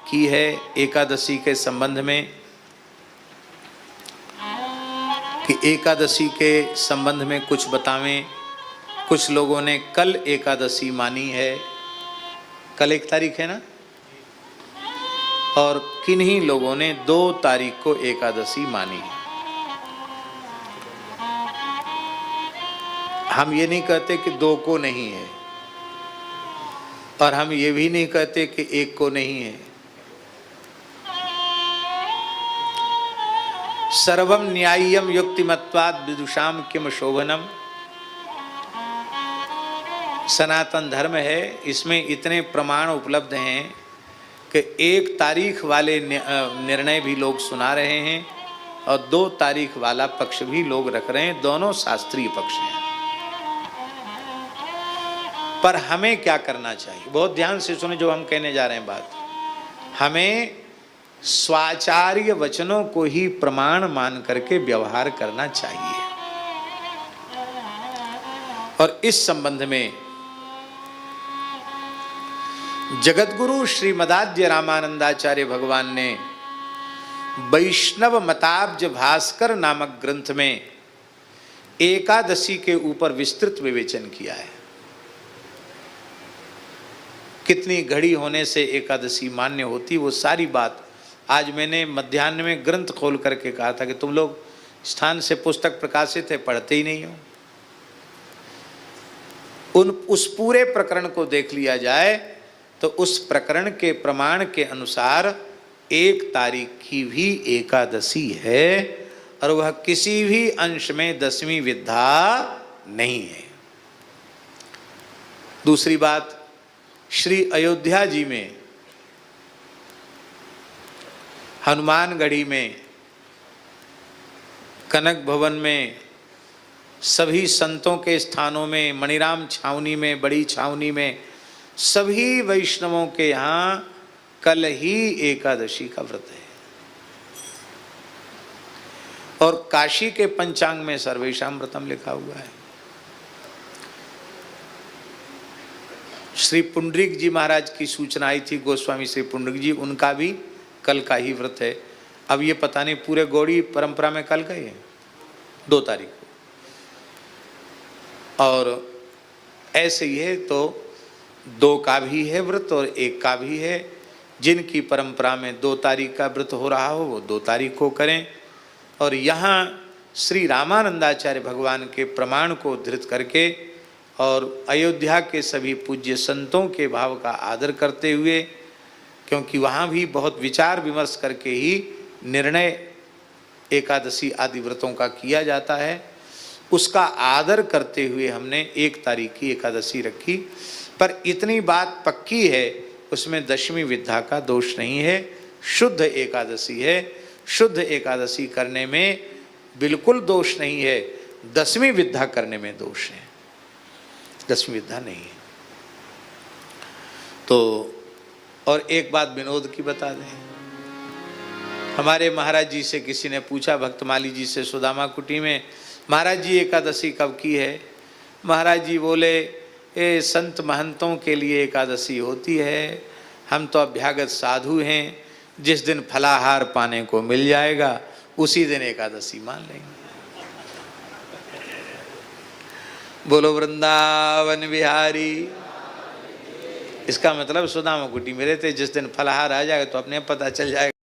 की है एकादशी के संबंध में कि एकादशी के संबंध में कुछ बतावें। कुछ लोगों ने कल एकादशी मानी है, कल 1 तारीख है ना, और किन्हीं लोगों ने 2 तारीख को एकादशी मानी है। हम ये नहीं कहते कि 2 को नहीं है, और हम ये भी नहीं कहते कि 1 को नहीं है। सर्वम न्याय्यम युक्तिमत्वाद विदुषाम किम शोभनम। सनातन धर्म है, इसमें इतने प्रमाण उपलब्ध हैं कि 1 तारीख वाले निर्णय भी लोग सुना रहे हैं और 2 तारीख वाला पक्ष भी लोग रख रहे हैं। दोनों शास्त्रीय पक्ष हैं। पर हमें क्या करना चाहिए, बहुत ध्यान से सुने जो हम कहने जा रहे हैं बात। हमें स्वाचार्य वचनों को ही प्रमाण मान करके व्यवहार करना चाहिए। और इस संबंध में जगतगुरु श्रीमदाद्य रामानंदाचार्य भगवान ने वैष्णव मताब्ज भास्कर नामक ग्रंथ में एकादशी के ऊपर विस्तृत विवेचन किया है। कितनी घड़ी होने से एकादशी मान्य होती, वो सारी बात आज मैंने मध्याह्न में ग्रंथ खोल करके कहा था कि तुम लोग स्थान से पुस्तक प्रकाशित है, पढ़ते ही नहीं हो। उस पूरे प्रकरण को देख लिया जाए तो उस प्रकरण के प्रमाण के अनुसार 1 तारीख की भी एकादशी है और वह किसी भी अंश में 10वीं विद्या नहीं है। दूसरी बात, श्री अयोध्या जी में हनुमानगढ़ी में कनक भवन में सभी संतों के स्थानों में, मणिराम छावनी में, बड़ी छावनी में, सभी वैष्णवों के यहाँ कल ही एकादशी का व्रत है। और काशी के पंचांग में सर्वेशाम व्रतम लिखा हुआ है। श्री पुंडरीक जी महाराज की सूचना आई थी, गोस्वामी श्री पुंडरीक जी, उनका भी कल का ही व्रत है। अब ये पता नहीं पूरे गौड़ी परंपरा में कल का ही है, 2 तारीख को। और ऐसे ही है तो 2 का भी है व्रत और 1 का भी है। जिनकी परंपरा में 2 तारीख का व्रत हो रहा हो वो 2 तारीख को करें। और यहाँ श्री रामानंदाचार्य भगवान के प्रमाण को उद्धृत करके और अयोध्या के सभी पूज्य संतों के भाव का आदर करते हुए, क्योंकि वहाँ भी बहुत विचार विमर्श करके ही निर्णय एकादशी आदि व्रतों का किया जाता है, उसका आदर करते हुए हमने 1 तारीख की एकादशी रखी। पर इतनी बात पक्की है, उसमें 10वीं विद्या का दोष नहीं है, शुद्ध एकादशी है। शुद्ध एकादशी करने में बिल्कुल दोष नहीं है, 10वीं विद्या करने में दोष है, 10वीं विद्या नहीं है। तो और एक बात विनोद की बता दें, हमारे महाराज जी से किसी ने पूछा, भक्तमाली जी से सुदामा कुटी में, महाराज जी एकादशी कब की है? महाराज जी बोले, ये संत महंतों के लिए एकादशी होती है, हम तो अभ्यागत साधु हैं, जिस दिन फलाहार पाने को मिल जाएगा उसी दिन एकादशी मान लेंगे। बोलो वृंदावन बिहारी। इसका मतलब सुदामा कुटी में रहते, जिस दिन फलाहार आ जाएगा तो अपने पता चल जाएगा